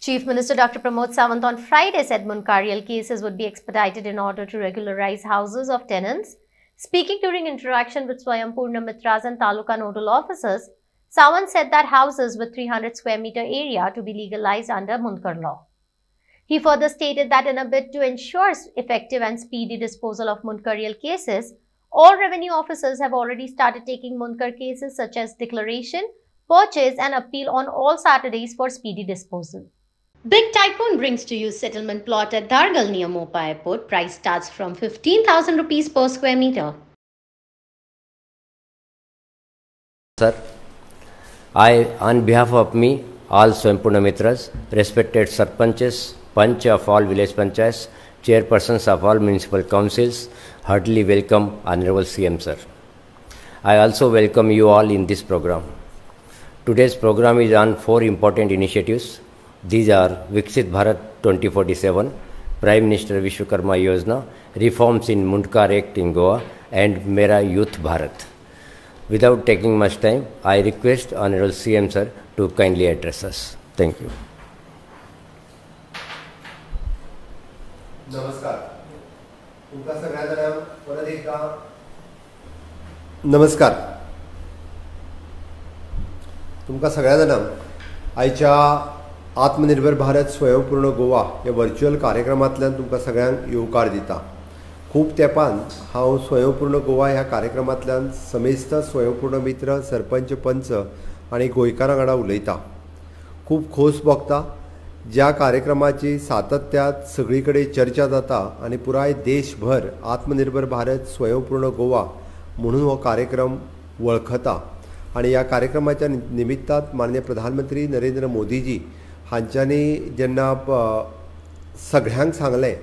Chief Minister Dr. Pramod Sawant on Friday said Munkariyal cases would be expedited in order to regularize houses of tenants. Speaking during interaction with Swayambhurna Mitras and Taluka nodal officers, Sawant said that houses with 300 square meter area to be legalized under Munkar law. He further stated that in a bid to ensure effective and speedy disposal of Munkariyal cases, all revenue officers have already started taking Munkar cases such as declaration, purchase and appeal on all Saturdays for speedy disposal. Big Typhoon brings to you settlement plot at Dargal near Mopa Airport. Price starts from 15,000 rupees per square meter. Sir, I, on behalf of me, all Swayambhurna Mitras, respected Sarpanches, Panch of all village panchayats, chairpersons of all municipal councils, heartily welcome Honorable CM Sir. I also welcome you all in this program. Today's program is on 4 important initiatives. These are Viksit Bharat 2047, Prime Minister Vishwakarma Yojana, reforms in Munkar Act in Goa, and Mera Youth Bharat. Without taking much time, I request Honorable CM Sir to kindly address us. Thank you. नमस्कार. तुमका सगळ्या जणांक परत एकदा नमस्कार. तुमका सगळ्या जणांक आयच्या आत्मनिर्भर भारत स्वयंपूर्ण गोवा या व्हर्च्युअल कार्यक्रमांतल्यान तुमकां सगळ्यांक येवकार दिता. खूब तेंपान हांव स्वयंपूर्ण गोवा ह्या कार्यक्रमांतल्यान समेस्त स्वयंपूर्ण मित्र, सरपंच, पंच आनी गोंयकारां वांगडा उलयता. खूब खोस भोगता. ज्या कार्यक्रमाची सातत्यात सगळी कडेन चर्चा जाता आनी पुराय देशभर आत्मनिर्भर भारत स्वयंपूर्ण गोवा म्हणून हो कार्यक्रम वळखता. आनी ह्या कार्यक्रमाच्या निमित्तान माननीय प्रधानमंत्री नरेंद्र मोदीजी हांच्यांनी जेन्ना सगळ्यांक सांगलें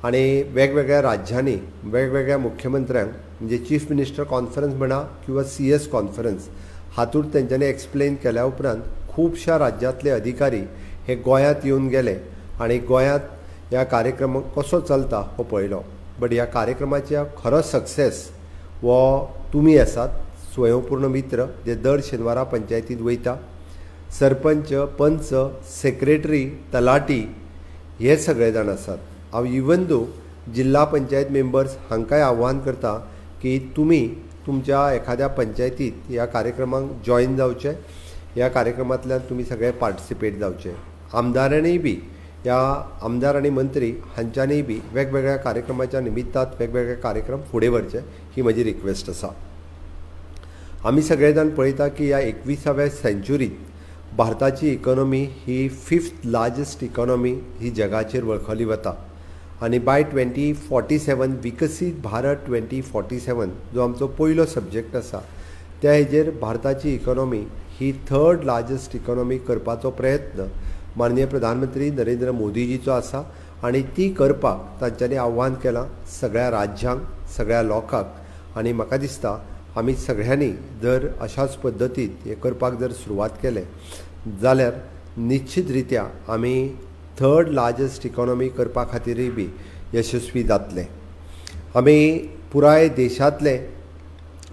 आनी वेगवेगळ्या राज्यांनी वेगवेगळ्या मुख्यमंत्र्यांक म्हणजे चीफ मिनिस्टर कॉन्फरन्स म्हणा किंवा CS कॉन्फरन्स हातूंत तेंच्यांनी एक्सप्लेन केल्या उपरांत खुबश्या राज्यांतले अधिकारी हे गोंयांत येवन गेले आनी गोंयांत ह्या कार्यक्रम कसो चलता हो पळयलो. बट ह्या कार्यक्रमाच्या खरो सक्सेस हो तुमी आसात, स्वयंपूर्ण मित्र, जे दर शेनवारा पंचायतींत वयता. सरपंच, पंच, सेक्रेटरी, तलाटी हे सगळे जाण आसात. हांव इवन दो जिल्हा पंचायत मेंबर्स हांकांय आव्हान करता की तुमी तुमच्या एखाद्या पंचायतींत ह्या कार्यक्रमाक जॉयन जावचे. ह्या कार्यक्रमांतल्यान तुमी सगळे पार्टिसिपेट जावचे. आमदारांनीय बी, ह्या आमदार आनी मंत्री हांच्यांनी बी वेगवेगळ्या कार्यक्रमाच्या निमित्तान वेगवेगळे कार्यक्रम फुडें व्हरचे ही म्हजी रिक्वेस्ट आसा. आमी सगळे जाण पळयता की ह्या 21व्या सेंच्युरींत भारताची इकॉनॉमी ही 5th लार्जस्ट इकॉनॉमी ही जगाचेर वळखली वता. आनी बाय 2047 विकसीत भारत 2047 जो आमचो पयलो सब्जेक्ट आसा त्या हेजेर भारताची इकॉनॉमी ही 3rd लार्जस्ट इकॉनॉमी करपाचो प्रयत्न माननीय प्रधानमंत्री नरेंद्र मोदीजीचो आसा आनी ती करपाक तांच्यांनी आव्हान केलां सगळ्या राज्यांक, सगळ्या लोकांक. आनी म्हाका दिसता आमी सगळ्यांनी जर अशाच पद्दतीन हे करपाक जर सुरवात केलें जाल्यार निश्चित रित्या आमी 3rd लार्जस्ट इकॉनॉमी करपा खातीरय बी यशस्वी जातले. आमी पुराय देशांतले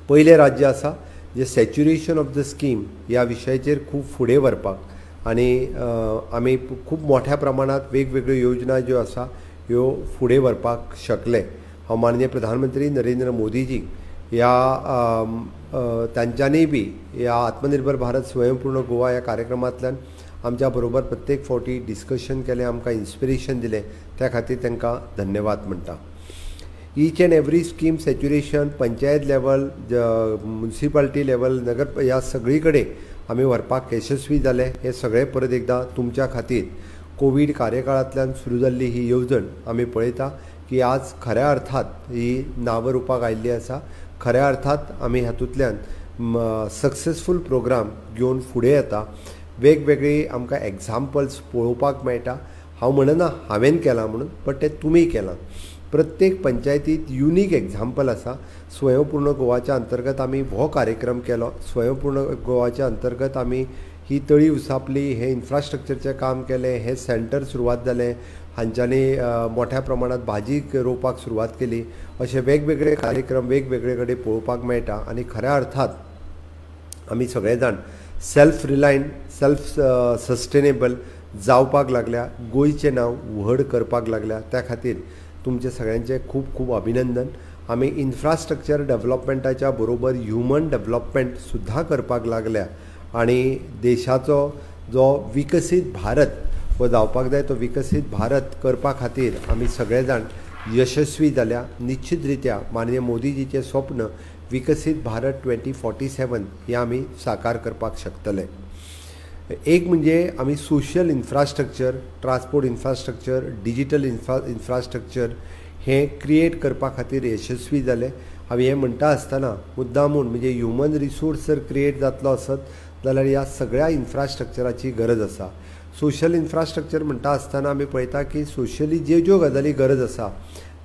पयले राज्य आसा जे सॅच्युरेशन ऑफ द स्कीम ह्या विशयाचेर खूब फुडें व्हरपाक आनी आमी खूब मोठ्या प्रमाणांत वेगवेगळ्यो योजना ज्यो आसा ह्यो फुडें व्हरपाक शकले. हांव माननीय प्रधानमंत्री नरेंद्र मोदीजी ह्या तांच्यांनी बी ह्या आत्मनिर्भर भारत स्वयंपूर्ण गोवा ह्या कार्यक्रमांतल्यान आमच्या बरोबर प्रत्येक फावटी डिस्कशन केलें, आमकां इन्स्पिरेशन दिलें, त्या खातीर तांकां धन्यवाद म्हणटा. Each and every scheme saturation panchayat level, municipality level, नगर ह्या सगळी कडेन आमी व्हरपाक यशस्वी जाले. हे सगळे परत एकदां तुमच्या खातीर कोवीड कार्यकाळांतल्यान सुरू जाल्ली ही येवजण आमी पळयता की आज खऱ्या अर्थात ही नांवां रुपाक आयिल्ली आसा. खऱ्या अर्थात आमी हातूंतल्यान सक्सेसफूल प्रोग्राम घेवन फुडें येता. वेगवेगळी आमकां एग्जाम्पल्स पळोवपाक मेळटा. हांव म्हणना हांवें केलां म्हणून, बट तें तुमी केलां. प्रत्येक पंचायतींत युनीक एग्जाम्पल आसा. स्वयंपूर्ण गोवाच्या अंतर्गत आमी हो कार्यक्रम केलो. स्वयंपूर्ण गोवाच्या अंतर्गत आमी ही तळी उसापली, हे इन्फ्रास्ट्रक्चरचें काम केलें, हे सेंटर सुरवात जालें, हांच्यांनी मोठ्या प्रमाणांत भाजी रोवपाक सुरवात केली. अशे वेगवेगळे कार्यक्रम वेगवेगळे कडेन पळोवपाक मेळटा. आनी खऱ्या अर्थात आमी सगळे जाण सेल्फ रिलायंट, सेल्फ सस्टेनेबल जावपाक लागल्या, गोंयचें नांव व्हड करपाक लागल्या. त्या खातीर तुमचे सगळ्यांचे खूब खूब अभिनंदन. आमी इन्फ्रास्ट्रक्चर डेव्हलपमेंटाच्या बरोबर ह्युमन डेव्हलपमेंट सुद्दां करपाक लागल्या आनी देशाचो जो विकसीत भारत हो जावपाक जाय तो विकसीत भारत करपा खातीर आमी सगळे जाण यशस्वी जाल्या. निश्चित रित्या माननीय मोदीजीचें स्वप्न विकसीत भारत 2047 हे आमी साकार करपाक शकतले. एक म्हणजे आमी social infrastructure, transport infrastructure, digital infrastructure हे क्रिएट करपा खातीर यशस्वी जाले. हांवें हें म्हणटा आसतना मुद्दामून म्हणजे ह्युमन रिसोर्स जर क्रिएट जातलो आसत जाल्यार ह्या सगळ्या इन्फ्रास्ट्रक्चराची गरज आसा. सोशल इन्फ्रास्ट्रक्चर म्हणटा आसतना आमी पळयता की सोशली ज्यो गजाली गरज आसा,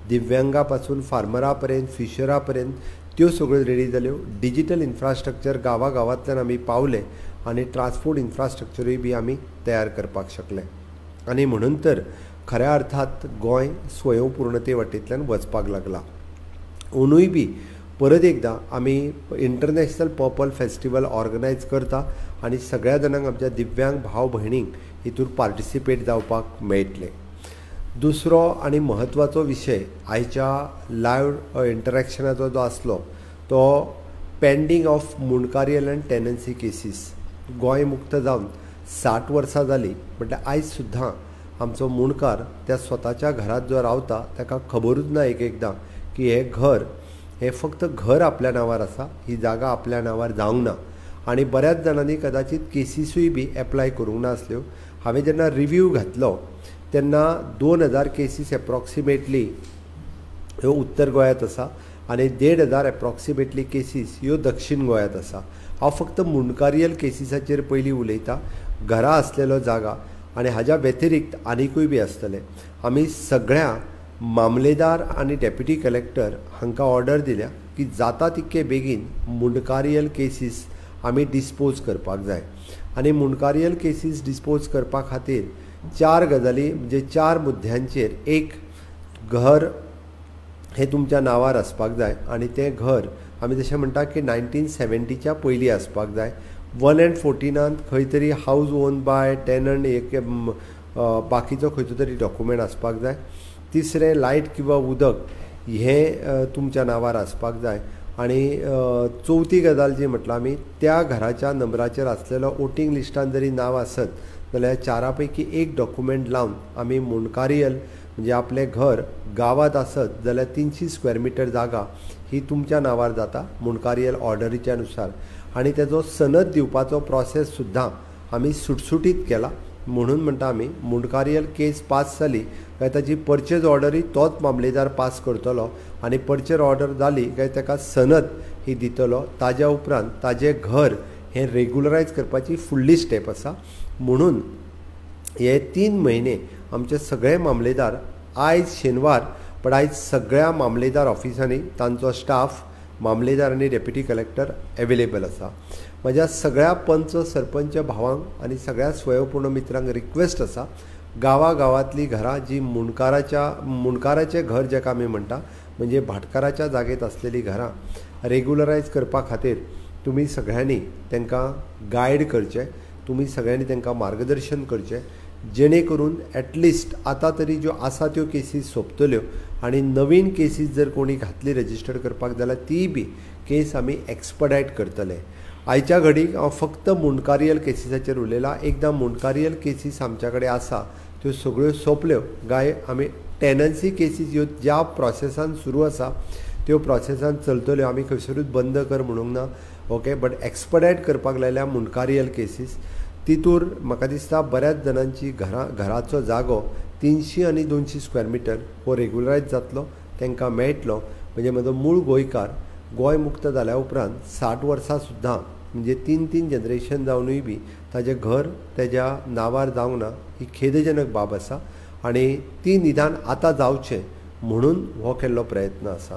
दिव्यांगा पासून फार्मरा पर्यंत, फिशरा पर्यंत त्यो सगळ्यो रेडी जाल्यो. डिजिटल इन्फ्रास्ट्रक्चर गांवांतल्यान आमी पावले आनी ट्रान्सपोर्ट इन्फ्रास्ट्रक्चरूय बी आमी तयार करपाक शकले. आनी म्हणून तर खऱ्या अर्थात गोंय स्वयंपूर्णते वाटेंतल्यान वचपाक लागला. अंदूय बी परत एकदां आमी इंटरनॅशनल पर्पल फेस्टिवल ऑर्गनायज करता आनी सगळ्या जाणांक आमच्या दिव्यांग भाव भयणींक हितून पार्टिसिपेट जावपाक मेळटलें. दुसरो आनी म्हत्वाचो विशय आयच्या लायव्ह इंटरॅक्शनाचो जो आसलो तो पेंडींग ऑफ मुणकारीयल एंड टेनन्सी केसीस. गोंय मुक्त जावन 60 वर्सां जालीं, म्हणल्यार आयज सुद्दां आमचो मुणकार त्या स्वताच्या घरांत जो रावता ताका खबरूच ना एकदां की हें फक्त घर आपल्या नांवार आसा, ही जागा आपल्या नांवार जावंक ना. आनी बऱ्याच जाणांनी कदाचित केसीसूय बी एप्लाय करूंक नासल्यो. हांवें जेन्ना रिव्यू घातलो तेन्ना 2000 केसीस एप्रॉक्सिमेटली ह्यो उत्तर गोंयांत आसा आनी 1500 एप्रॉक्सिमेटली केसीस ह्यो दक्षिण गोंयांत आसा. हांव फक्त मुणकारीयल केसीसाचेर पयलीं उलयतां, घरां आसलेलो जागा आनी हाज्या व्यतिरिक्त आनीकूय बी आसतले. आमी सगळ्या मामलेदार आनी डेप्युटी कलेक्टर हांकां ऑर्डर दिल्या की जाता तितके बेगीन मुणकारीयल केसीस आमी डिस्पोज करपाक जाय. आनी मुणकारीयल केसीस डिस्पोज करपा खातीर 4 गजाली म्हणजे 4 मुद्द्यांचेर एक घर हें तुमच्या नांवार आसपाक जाय आनी तें घर आमी जशें म्हणटा की 1970च्या पयलीं आसपाक जाय. 1 and 14 खंय तरी हावज ओन बाय टेनंट एक बाकीचो खंयचो तरी डॉक्युमेंट आसपाक जाय. तिसरें लायट किंवा उदक हें तुमच्या नांवार आसपाक जाय. आनी चवथी गजाल जी म्हटलां आमी त्या घराच्या नंबराचेर आसलेलो वोटींग लिस्टान जरी नांव आसत जाल्यार 4 पैकी एक डॉक्युमेंट लावन आमी मुणकारीयल म्हणजे आपलें घर गांवांत आसत जाल्यार 300 स्क्वेअर मिटर जागा ही तुमच्या नांवार जाता मुणकारीयल ऑर्डरीच्या नुसार. आनी तेजो सनद दिवपाचो प्रोसेस सुद्दां आमी सुटसुटीत केला. म्हणून म्हणटा आमी मुणकारीयल केस पास जाली काय ताची परचेज ऑर्डरी तोच मामलेदार पास करतलो आनी परचेज ऑर्डर जाली काय ताका सनद ही दितलो. ताज्या उपरांत ताजें घर हें रेग्युलरायज करपाची फुडली स्टेप आसा. म्हणून हे 3 म्हयने आमचे सगळे मामलेदार आयज शेनवार पण आयज सगळ्या मामलेदार ऑफिसांनी तांचो स्टाफ मामलेदार आनी डेप्युटी कलेक्टर एवेलेबल आसा. म्हज्या सगळ्या पंच सरपंच भावांक आनी सगळ्या स्वयंपूर्ण मित्रांक रिक्वेस्ट आसा, गांवांतलीं घरां जी मुणकाराचें घर जेका आमी म्हणटा म्हणजे भाटकाराच्या जागेत आसलेलीं घरां रेग्युलरायज करपा खातीर तुमी सगळ्यांनी तांकां गायड करचें, तुमी सगळ्यांनी तांकां मार्गदर्शन करचें जेणे करून एटलिस्ट आतां तरी ज्यो आसा त्यो केसीस सोंपतल्यो आनी नवीन केसीस जर कोणी घातली रजिस्टर करपाक जाल्यार ती बी केस आमी एक्सपडायट करतले. आयच्या घडीक हांव फक्त मुणकारीयल केसीसाचेर उलयलां. एकदां मुणकारीयल केसीस आमच्या कडेन आसा त्यो सगळ्यो सोंपल्यो गाय आमी टेनन्सी केसीस ह्यो ज्या प्रोसेसान सुरू आसा त्यो प्रोसेसान चलतल्यो. आमी खंयसरूच बंद कर म्हणूंक ना. ओके, बट एक्सपडायट करपाक लायल्या मुणकारीयल केसीस. तितूर म्हाका दिसता बऱ्याच जाणांची घराचो जागो 300 आनी 200 स्क्वेअर मिटर हो रेग्युलरायज जातलो, तांकां मेळटलो. म्हणजे म्हजो मूळ गोंयकार गोंय मुक्त जाल्या उपरांत 60 वर्सां सुद्दां म्हणजे 3 जनरेशन जावनूय बी ताजें घर तेज्या नांवार जावंक ना ही खेदजनक बाब आसा. आनी ती निदान आतां जावचें म्हणून हो केल्लो प्रयत्न आसा.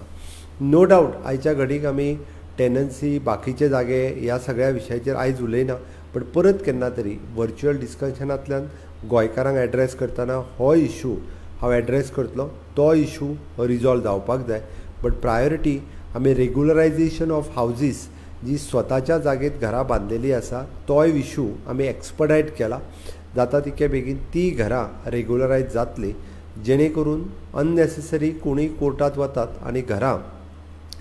नो डावट आयच्या घडीक आमी टेनन्सी बाकीचे जागे ह्या सगळ्या विशयाचेर आयज उलयना, पण परत केन्ना तरी वर्च्युअल डिस्कशनांतल्यान गोंयकारांक एड्रेस करतना हो इशू हांव एड्रेस करतलो. तो इशू रिजॉल्व जावपाक जाय. बट प्रायोरिटी आमी रेग्युलरायजेशन ऑफ हावजीस जी स्वताच्या जागेत घरां बांदलेली आसा तोय इशू आमी एक्सपडायट केला. जाता तितके बेगीन ती घरां रेग्युलरायज जातली, जेणे करून अननेसेसरी कोणीय कोर्टात वतात आनी घरां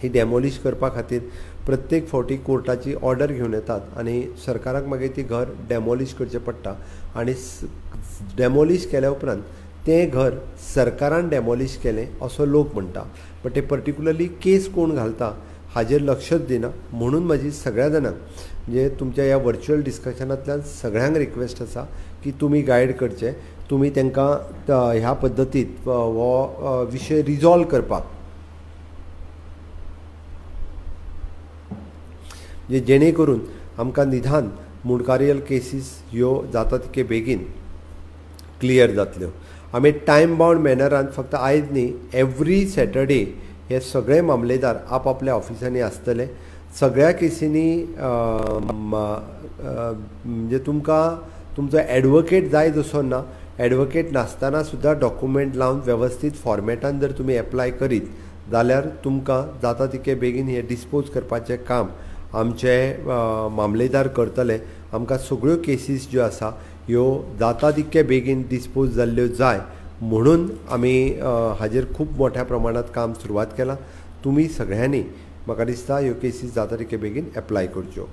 ही डॅमोलिश करपा खातीर प्रत्येक फावटी कोर्टाची ऑर्डर घेवन येतात आनी सरकाराक मागीर ती घर डॅमोलिश करचें पडटा आनी डॅमोलिश केल्या उपरांत तें घर सरकारान डॅमोलिश केलें असो लोक म्हणटा. बट ते पर्टिक्युलरली केस कोण घालता हाजेर लक्षच दिना. म्हणून म्हजी सगळ्या जाणांक म्हणजे तुमच्या ह्या वर्च्युअल डिस्कशनांतल्यान सगळ्यांक रिक्वेस्ट आसा की तुमी गायड करचे, तुमी तांकां ह्या पद्दतीन हो विशय रिजॉल्व करपाक जेणे करून आमकां निदान मुणकारीयल केसीस ह्यो जाता तितके बेगीन क्लियर जातल्यो. आमी टायम बाउंड मॅनरान फक्त आयज न्ही, एवरी सॅटर्डे हे सगळे मामलेदार आपआपल्या ऑफिसांनी आसतले. सगळ्या केसींनी म्हणजे तुमकां तुमचो एडवोकेट जाय जसो ना, एडवोकेट नासतना सुद्दां डॉक्युमेंट लावन वेवस्थीत फॉर्मेटान जर तुमी एप्लाय करीत जाल्यार तुमकां जाता तितके बेगीन हे डिस्पोज करपाचें काम आमचे मामलेदार करतले. आमकां सगळ्यो केसीस ज्यो आसा ह्यो जाता तितके बेगीन डिस्पोज जाल्ल्यो जाय म्हणून आमी हाजेर खूब मोठ्या प्रमाणांत काम सुरवात केलां. तुमी सगळ्यांनी म्हाका दिसता ह्यो केसीस जाता तितके बेगीन एप्लाय करच्यो.